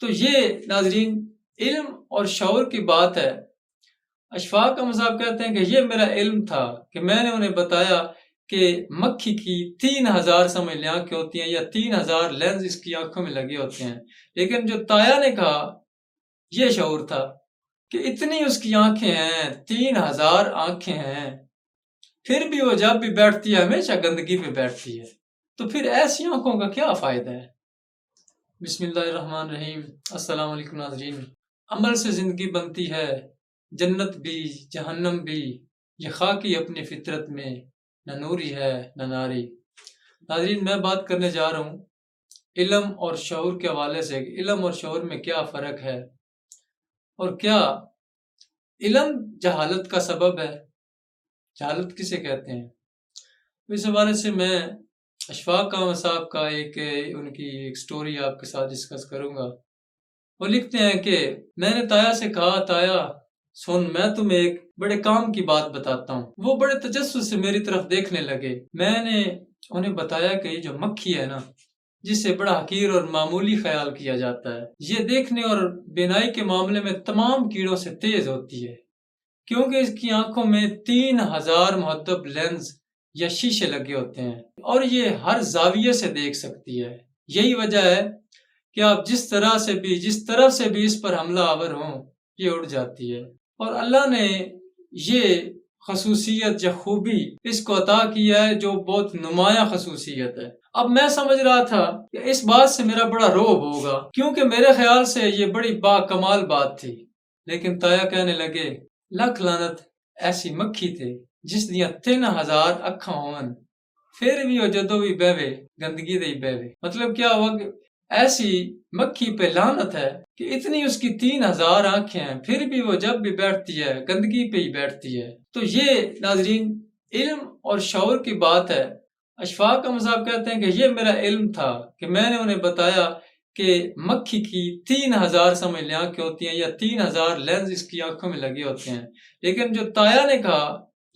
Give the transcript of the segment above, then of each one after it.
تو یہ ناظرین علم اور شعور کی بات ہے۔ اشفاق احمد صاحب کہتے ہیں کہ یہ میرا علم تھا کہ میں نے انہیں بتایا کہ مکھی کی 3000 سمجھ لیں آنکھیں ہوتی ہیں، یا 3000 لینز اس کی آنکھوں میں لگے ہوتے ہیں، لیکن جو تایا نے کہا یہ شعور تھا کہ اتنی اس کی آنکھیں ہیں، 3000 آنکھیں ہیں، پھر بھی وہ جب بھی بیٹھتی ہے ہمیشہ گندگی پہ بیٹھتی ہے، تو پھر ایسی آنکھوں کا کیا فائدہ ہے؟ بسم اللہ الرحمن الرحیم۔ السلام علیکم ناظرین۔ عمل سے زندگی بنتی ہے، جنت بھی جہنم بھی، یہ خاکی اپنی فطرت میں، نہ نوری ہے نہ ناری۔ ناظرین میں بات کرنے جا رہا ہوں علم اور شعور کے حوالے سے، علم اور شعور میں کیا فرق ہے، اور کیا علم جہالت کا سبب ہے؟ جہالت کسے کہتے ہیں؟ اس حوالے سے میں اشفاق احمد صاحب کا ان کی ایک سٹوری آپ کے ساتھ ڈسکس کروں گا۔ وہ لکھتے ہیں کہ میں نے تایا سے کہا، تایا سن، میں تمہیں ایک بڑے کام کی بات بتاتا ہوں۔ وہ بڑے تجسس سے میری طرف دیکھنے لگے۔ میں نے انہیں بتایا کہ یہ جو مکھی ہے نا، جس سے بڑا حقیر اور معمولی خیال کیا جاتا ہے، یہ دیکھنے اور بینائی کے معاملے میں تمام کیڑوں سے تیز ہوتی ہے، کیونکہ اس کی آنکھوں میں 3000 محدب لینز یا شیشے لگے ہوتے ہیں، اور یہ ہر زاویے سے دیکھ سکتی ہے۔ یہی وجہ ہے کہ آپ جس طرف سے بھی اس پر حملہ آور ہوں، یہ اڑ جاتی ہے۔ اور اللہ نے یہ خصوصیت یا خوبی اس کو عطا کیا ہے جو بہت نمایاں خصوصیت ہے۔ اب میں سمجھ رہا تھا کہ اس بات سے میرا بڑا رعب ہوگا، کیونکہ میرے خیال سے یہ بڑی با کمال بات تھی، لیکن تایا کہنے لگے لکھ لعنت ایسی مکھی تھے جس دیا 3000 اکھاں ہون، پھر بھی وہ جدو بھی بہوے گندگی دے بہوے۔ مطلب کیا ہوا کہ ایسی مکھی پہ لعنت ہے کہ اتنی اس کی 3000 آنکھیں ہیں، پھر بھی وہ جب بھی بیٹھتی ہے گندگی پہ ہی بیٹھتی ہے۔ تو یہ ناظرین علم اور شعور کی بات ہے۔ اشفاق احمد صاحب کہتے ہیں کہ یہ میرا علم تھا کہ میں نے انہیں بتایا کہ مکھی کی 3000 سمجھ لیں آنکھیں ہوتی ہیں، یا 3000 لینز اس کی آنکھوں میں لگے ہوتے ہیں، لیکن جو تایا نے کہا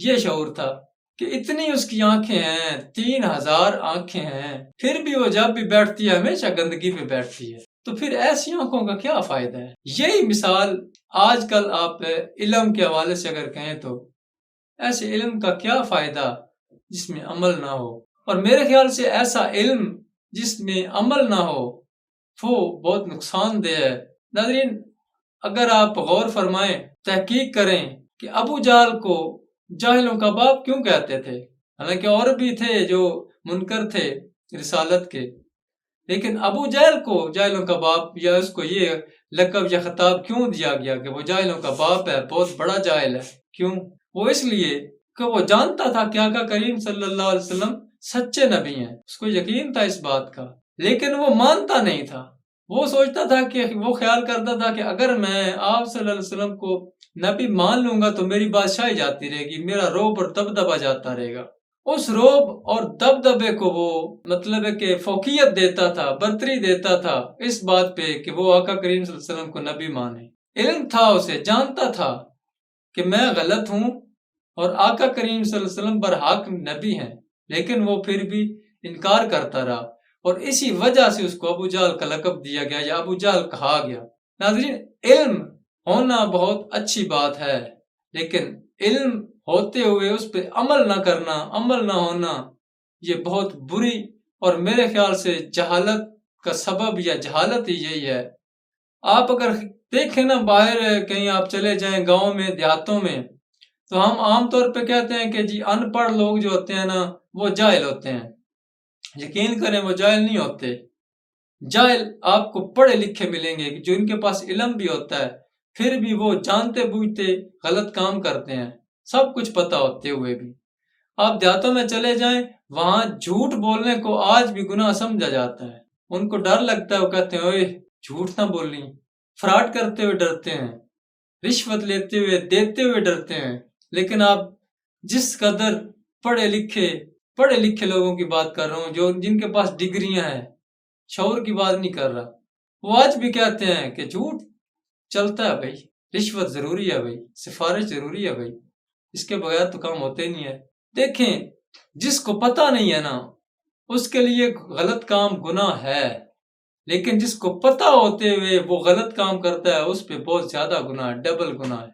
یہ شعور تھا کہ اتنی اس کی آنکھیں ہیں، 3000 آنکھیں ہیں، پھر بھی وہ جب بھی بیٹھتی ہے ہمیشہ گندگی پہ بیٹھتی ہے، تو پھر ایسی آنکھوں کا کیا فائدہ ہے؟ یہی مثال آج کل آپ علم کے حوالے سے اگر کہیں تو ایسے علم کا کیا فائدہ جس میں عمل نہ ہو؟ اور میرے خیال سے ایسا علم جس میں عمل نہ ہو وہ بہت نقصان دہ ہے۔ ناظرین اگر آپ غور فرمائیں، تحقیق کریں کہ ابو جہل کو جاہلوں کا باپ کیوں کہتے تھے، حالانکہ اور بھی تھے جو منکر تھے رسالت کے، لیکن ابو جہل کو جاہلوں کا باپ یا اس کو یہ لقب یا خطاب کیوں دیا گیا کہ وہ جاہلوں کا باپ ہے، بہت بڑا جاہل ہے؟ کیوں؟ وہ اس لیے کہ وہ جانتا تھا کہ آقا کریم صلی اللہ علیہ وسلم سچے نبی ہیں، اس کو یقین تھا اس بات کا، لیکن وہ مانتا نہیں تھا۔ وہ سوچتا تھا کہ وہ خیال کرتا تھا کہ اگر میں آپ صلی اللہ علیہ وسلم کو نبی مان لوں گا تو میری بادشاہی جاتی رہے گی، میرا رعب اور دبدبہ جاتا رہے گا۔ اس رعب اور دبدبے کو وہ مطلب ہے کہ فوقیت دیتا تھا، برتری دیتا تھا اس بات پہ کہ وہ آقا کریم صلی اللہ علیہ وسلم کو نبی مانے۔ علم تھا، اسے جانتا تھا کہ میں غلط ہوں اور آقا کریم صلی اللہ علیہ وسلم برحق نبی ہیں، لیکن وہ پھر بھی انکار کرتا رہا، اور اسی وجہ سے اس کو ابو جہل کا لقب دیا گیا یا ابو جہل کہا گیا۔ ناظرین علم ہونا بہت اچھی بات ہے، لیکن علم ہوتے ہوئے اس پہ عمل نہ کرنا، عمل نہ ہونا، یہ بہت بری اور میرے خیال سے جہالت کا سبب یا جہالت ہی یہی ہے۔ آپ اگر دیکھیں نا، باہر کہیں آپ چلے جائیں گاؤں میں دیہاتوں میں، تو ہم عام طور پہ کہتے ہیں کہ جی ان پڑھ لوگ جو ہوتے ہیں نا وہ جاہل ہوتے ہیں۔ یقین کریں وہ جاہل نہیں ہوتے۔ جاہل آپ کو پڑھے لکھے ملیں گے جو ان کے پاس علم بھی ہوتا ہے، پھر بھی وہ جانتے بوجھتے غلط کام کرتے ہیں، سب کچھ پتہ ہوتے ہوئے بھی۔ آپ دیہاتوں میں چلے جائیں، وہاں جھوٹ بولنے کو آج بھی گناہ سمجھا جاتا ہے، ان کو ڈر لگتا ہے، وہ کہتے ہیں اوئے جھوٹ نہ بولنی، فراڈ کرتے ہوئے ڈرتے ہیں، رشوت لیتے ہوئے دیتے ہوئے ڈرتے ہیں۔ لیکن آپ جس قدر پڑھے لکھے لوگوں کی بات کر رہا ہوں، جن کے پاس ڈگریاں ہیں، شعور کی بات نہیں کر رہا، وہ آج بھی کہتے ہیں کہ جھوٹ چلتا ہے بھائی، رشوت ضروری ہے بھائی، سفارش ضروری ہے بھائی، اس کے بغیر تو کام ہوتے نہیں ہے۔ دیکھیں جس کو پتہ نہیں ہے نا، اس کے لیے غلط کام گناہ ہے، لیکن جس کو پتہ ہوتے ہوئے وہ غلط کام کرتا ہے اس پہ بہت زیادہ گناہ ہے، ڈبل گناہ ہے۔